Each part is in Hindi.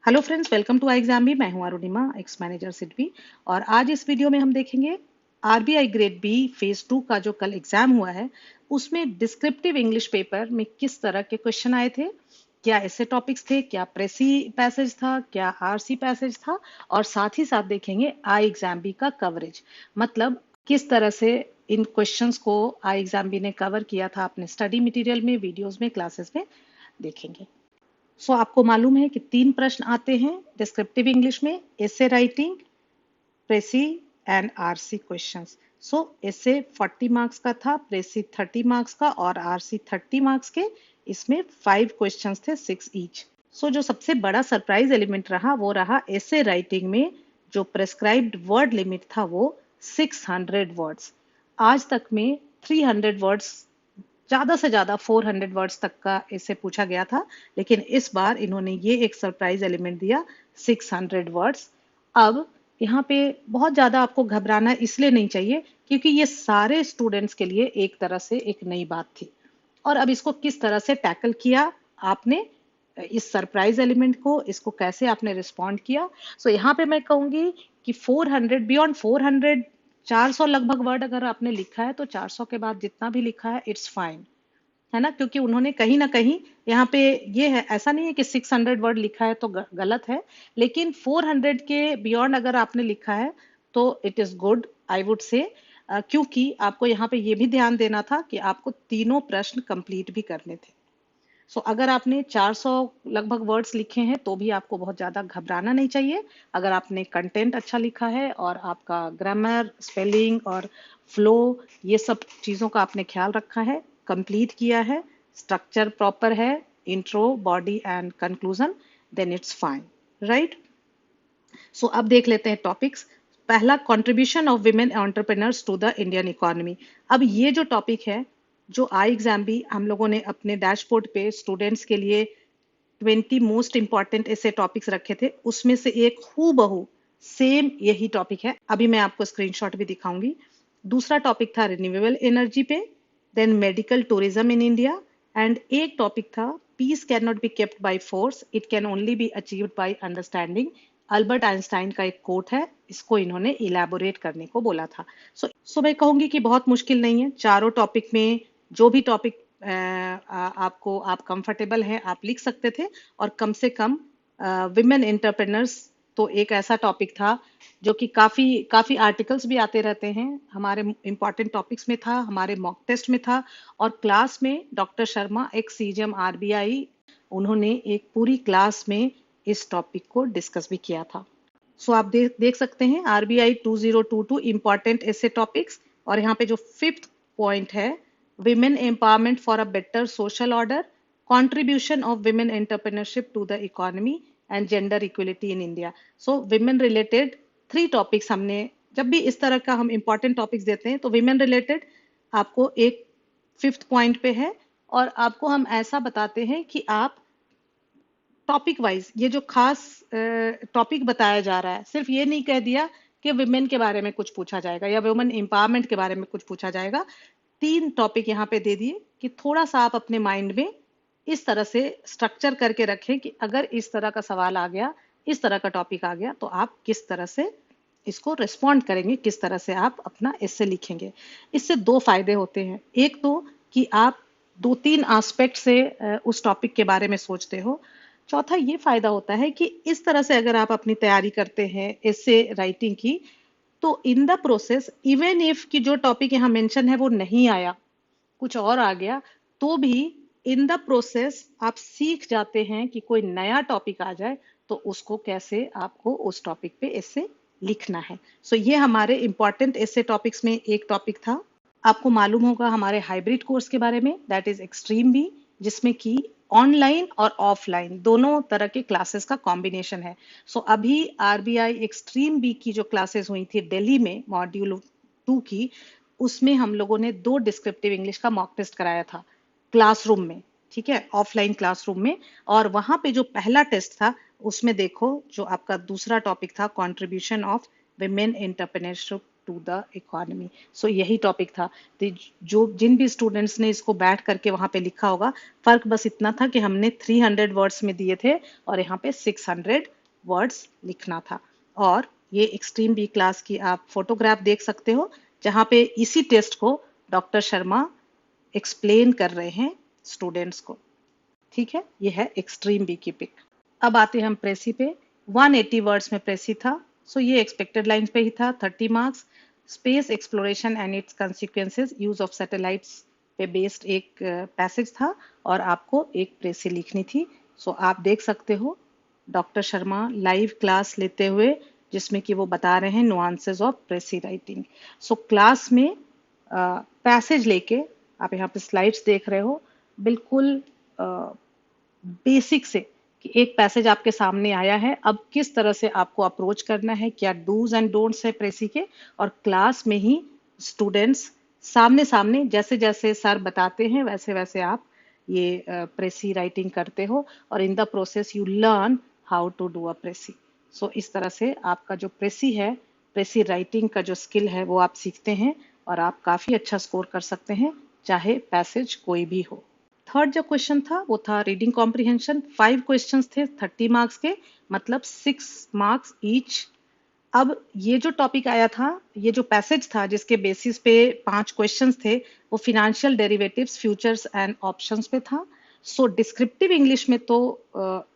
Hello friends, welcome to I exam भी। मैं हूं अरुणिमा, एक्स मैनेजर सिडबी। और आज इस वीडियो में हम देखेंगे आरबीआई ग्रेड बी फेज 2 का जो कल एग्जाम हुआ है उसमें डिस्क्रिप्टिव इंग्लिश पेपर में किस तरह के क्वेश्चन आए थे, क्या ऐसे टॉपिक्स थे, क्या प्रेसी पैसेज था, क्या आरसी पैसेज था। और साथ ही साथ देखेंगे आई एग्जाम बी का कवरेज, मतलब किस तरह से इन क्वेश्चंस को आई एग्जाम बी ने कवर किया था अपने स्टडी मटेरियल में, वीडियोस में, क्लासेस में देखेंगे। सो आपको मालूम है कि 3 प्रश्न आते हैं डिस्क्रिप्टिव इंग्लिश में: essay writing, precis and RC questions. So essay 40 marks का था, प्रेसी 30 मार्क्स का और आरसी 30 मार्क्स के। इसमें 5 क्वेश्चंस थे, 6 ईच। सो जो सबसे बड़ा सरप्राइज एलिमेंट रहा वो रहा एसे राइटिंग में जो प्रेस्क्राइब्ड वर्ड लिमिट था वो 600 वर्ड्स। आज तक में 300 वर्ड्स, ज्यादा से ज्यादा 400 वर्ड्स तक का इससे पूछा गया था, लेकिन इस बार इन्होंने ये एक सरप्राइज एलिमेंट दिया, 600 वर्ड्स। अब यहाँ पे बहुत ज्यादा आपको घबराना इसलिए नहीं चाहिए क्योंकि ये सारे स्टूडेंट्स के लिए एक तरह से एक नई बात थी। और अब इसको किस तरह से टैकल किया आपने, इस सरप्राइज एलिमेंट को, इसको कैसे आपने रिस्पॉन्ड किया। सो यहाँ पे मैं कहूंगी कि 400, बियॉन्ड 400, 400 लगभग वर्ड अगर आपने लिखा है तो 400 के बाद जितना भी लिखा है इट्स फाइन, है ना। क्योंकि उन्होंने कहीं ना कहीं यहाँ पे ये है, ऐसा नहीं है कि 600 वर्ड लिखा है तो गलत है, लेकिन 400 के बियॉन्ड अगर आपने लिखा है तो it is good, I would say. क्योंकि आपको यहाँ पे ये भी ध्यान देना था कि आपको तीनों प्रश्न कंप्लीट भी करने थे। सो अगर आपने 400 लगभग वर्ड्स लिखे हैं तो भी आपको बहुत ज्यादा घबराना नहीं चाहिए। अगर आपने कंटेंट अच्छा लिखा है और आपका ग्रामर, स्पेलिंग और फ्लो, ये सब चीजों का आपने ख्याल रखा है, कंप्लीट किया है, स्ट्रक्चर प्रॉपर है, intro, body and conclusion, then it's fine, right. So अब देख लेते हैं टॉपिक्स। पहला, contribution of women entrepreneurs to the Indian economy. अब ये जो टॉपिक है, जो आई एग्जाम भी हम लोगों ने अपने डैशबोर्ड पे स्टूडेंट्स के लिए 20 मोस्ट इंपॉर्टेंट ऐसे टॉपिक्स रखे थे, उसमें से एक हूबहू सेम यही टॉपिक है। अभी मैं आपको स्क्रीनशॉट भी दिखाऊंगी। दूसरा टॉपिक था रिन्यूएबल एनर्जी पे, then medical tourism in India, and एक टॉपिक था peace can not be kept by force, it can only be achieved by understanding. Albert Einstein का एक कोट है, इसको इन्होंने इलेबोरेट करने को बोला था। सो मैं कहूंगी कि बहुत मुश्किल नहीं है। चारों टॉपिक में जो भी टॉपिक आपको, आप कंफर्टेबल हैं, आप लिख सकते थे। और कम से कम विमेन एंटरप्रेन्योर्स तो एक ऐसा टॉपिक था जो कि काफी काफी आर्टिकल्स भी आते रहते हैं, हमारे इंपॉर्टेंट टॉपिक्स में था, हमारे मॉक टेस्ट में था। और क्लास में डॉक्टर शर्मा, एक सीजीएम आरबीआई, उन्होंने एक पूरी क्लास में इस टॉपिक को डिस्कस भी किया था। सो आप देख सकते हैं आरबीआई 2022 इंपॉर्टेंट ऐसे टॉपिक्स। और यहाँ पे जो फिफ्थ पॉइंट है, women empowerment for a better social order, contribution of women entrepreneurship to the economy and gender equality in India. So women related 3 topics हमने, जब भी इस तरह का हम इंपॉर्टेंट टॉपिक्स देते हैं तो विमेन रिलेटेड आपको एक फिफ्थ पॉइंट पे है। और आपको हम ऐसा बताते हैं कि आप टॉपिक वाइज ये जो खास टॉपिक बताया जा रहा है, सिर्फ ये नहीं कह दिया कि विमेन के बारे में कुछ पूछा जाएगा या वुमेन एम्पावरमेंट के बारे में कुछ पूछा जाएगा। 3 टॉपिक यहाँ पे दे दिए कि थोड़ा सा आप अपने माइंड में इस तरह से स्ट्रक्चर करके रखें कि अगर इस तरह का सवाल आ गया, इस तरह का टॉपिक आ गया, तो आप किस तरह से इसको रिस्पॉन्ड करेंगे, किस तरह से आप अपना एस्से लिखेंगे। इससे 2 फायदे होते हैं। एक तो कि आप 2-3 एस्पेक्ट से उस टॉपिक के बारे में सोचते हो। चौथा ये फायदा होता है कि इस तरह से अगर आप अपनी तैयारी करते हैं एस्से राइटिंग की, तो इन द प्रोसेस इवन इफ कि जो टॉपिक यहाँ मेंशन है वो नहीं आया, कुछ और आ गया, तो भी इन द प्रोसेस आप सीख जाते हैं कि कोई नया टॉपिक आ जाए तो उसको कैसे आपको उस टॉपिक पे ऐसे लिखना है। सो ये हमारे इंपॉर्टेंट ऐसे टॉपिक्स में एक टॉपिक था। आपको मालूम होगा हमारे हाइब्रिड कोर्स के बारे में, दैट इज एक्सट्रीम बी, जिसमें कि ऑनलाइन और ऑफलाइन दोनों तरह के क्लासेस का कॉम्बिनेशन है। सो अभी आरबीआई एक्सट्रीम बी की जो क्लासेस हुई थी दिल्ली में मॉड्यूल 2 की, उसमें हम लोगों ने 2 डिस्क्रिप्टिव इंग्लिश का मॉक टेस्ट कराया था क्लासरूम में, ठीक है, ऑफलाइन क्लासरूम में। और वहां पे जो पहला टेस्ट था उसमें देखो, जो आपका दूसरा टॉपिक था contribution of women entrepreneurship to the economy. So यही टॉपिक था। तो जो जिन भी स्टूडेंट्स ने इसको बैठ करके वहां पे लिखा होगा, फर्क बस इतना था कि हमने 300 वर्ड्स में दिए थे और यहाँ पे 600 वर्ड्स लिखना था। और ये एक्सट्रीम बी क्लास की आप फोटोग्राफ देख सकते हो, जहाँ पे इसी टेस्ट को डॉक्टर शर्मा एक्सप्लेन कर रहे हैं स्टूडेंट्स को। ठीक है, ये है एक्सट्रीम बी की पिक। अब आते हैं हम प्रेसी पे। 180 वर्ड्स में प्रेसी था। सो ये एक्सपेक्टेड लाइंस पे ही था। 30 marks. Space exploration and it's consequences, use of satellites पे बेस्ड एक पैसेज था और आपको एक प्रेसी लिखनी थी। सो आप देख सकते हो डॉक्टर शर्मा लाइव क्लास लेते हुए, जिसमें कि वो बता रहे हैं nuances of प्रेसी writing. So class में पैसेज लेके आप यहाँ पे स्लाइड्स देख रहे हो, बिल्कुल बेसिक से कि एक पैसेज आपके सामने आया है, अब किस तरह से आपको अप्रोच करना है, क्या डूज एंड डोंट्स है प्रेसी के, और क्लास में ही स्टूडेंट्स सामने सामने जैसे जैसे सर बताते हैं वैसे वैसे आप ये प्रेसी राइटिंग करते हो, और in the process you learn how to do a precis. So इस तरह से आपका जो प्रेसी है, प्रेसी राइटिंग का जो स्किल है वो आप सीखते हैं और आप काफी अच्छा स्कोर कर सकते हैं, चाहे पैसेज कोई भी हो। थर्ड जो क्वेश्चन था वो था रीडिंग कॉम्प्रिहेंशन। 5 क्वेश्चंस थे 30 मार्क्स के, मतलब 6 मार्क्स ईच। अब ये जो टॉपिक आया था, ये जो पैसेज था जिसके बेसिस पे 5 क्वेश्चंस थे, वो financial derivatives, futures and options पे था। सो डिस्क्रिप्टिव इंग्लिश में तो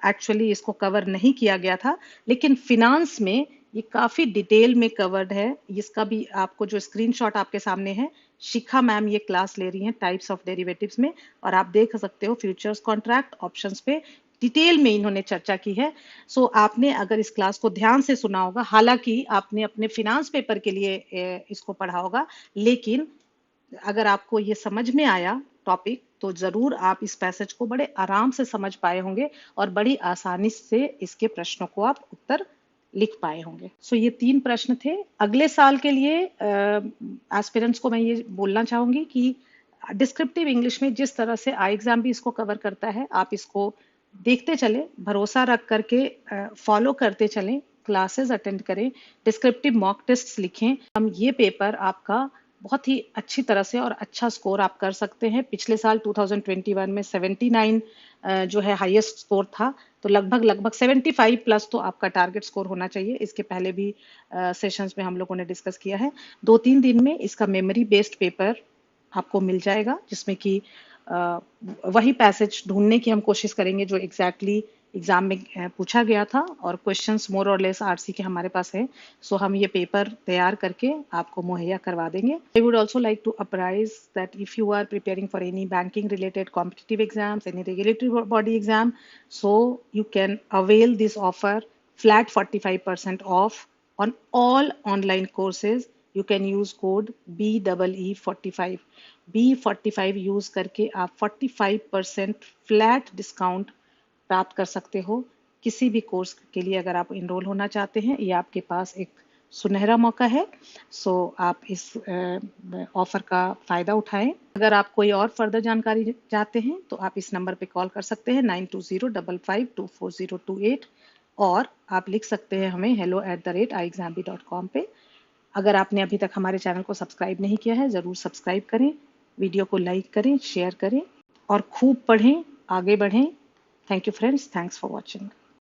एक्चुअली इसको कवर नहीं किया गया था, लेकिन फिनांस में ये काफी डिटेल में कवर्ड है। इसका भी आपको जो स्क्रीनशॉट आपके सामने है, शिखा मैम ये क्लास ले रही हैं टाइप्स ऑफ डेरिवेटिव्स में, और आप देख सकते हो फ्यूचर्स कॉन्ट्रैक्ट ऑप्शंस पे डिटेल में इन्होंने चर्चा की है। सो आपने अगर इस क्लास को ध्यान से सुना होगा, हालांकि आपने अपने फिनांस पेपर के लिए इसको पढ़ा होगा, लेकिन अगर आपको ये समझ में आया टॉपिक, तो जरूर आप इस पैसेज को बड़े आराम से समझ पाए होंगे और बड़ी आसानी से इसके प्रश्नों को आप उत्तर लिख पाए होंगे। सो ये 3 प्रश्न थे। अगले साल के लिए एस्पिरेंट्स को मैं ये बोलना चाहूंगी कि डिस्क्रिप्टिव इंग्लिश में जिस तरह से आई एग्जाम भी इसको कवर करता है, आप इसको देखते चले, भरोसा रख करके फॉलो करते चलें, क्लासेस अटेंड करें, डिस्क्रिप्टिव मॉक टेस्ट्स लिखें। हम ये पेपर आपका बहुत ही अच्छी तरह से और अच्छा स्कोर आप कर सकते हैं। पिछले साल 2021 में 79 जो है हाईएस्ट स्कोर था, तो लगभग 75 प्लस तो आपका टारगेट स्कोर होना चाहिए। इसके पहले भी सेशंस में हम लोगों ने डिस्कस किया है। 2-3 दिन में इसका मेमोरी बेस्ड पेपर आपको मिल जाएगा, जिसमें कि वही पैसेज ढूंढने की हम कोशिश करेंगे जो एग्जैक्टली एग्जाम में पूछा गया था, और क्वेश्चंस मोर और लेस आरसी के हमारे पास है। सो हम ये पेपर तैयार करके आपको मुहैया करवा देंगे। I would also like to apprise that if you are preparing for any banking related competitive exams, any regulatory body exam, so you can avail this offer flat 45% off on all online courses. You can use code BEE45. B45 use करके आप 45% फ्लैट डिस्काउंट प्राप्त कर सकते हो किसी भी कोर्स के लिए। अगर आप इनरोल होना चाहते हैं, ये आपके पास एक सुनहरा मौका है। सो आप इस ऑफर का फायदा उठाएं। अगर आप कोई और फर्दर जानकारी चाहते हैं तो आप इस नंबर पे कॉल कर सकते हैं 9205524028, और आप लिख सकते हैं हमें hello@iexambee.com पे। अगर आपने अभी तक हमारे चैनल को सब्सक्राइब नहीं किया है, ज़रूर सब्सक्राइब करें, वीडियो को लाइक करें, शेयर करें और खूब पढ़ें, आगे बढ़ें। Thank you friends, thanks for watching.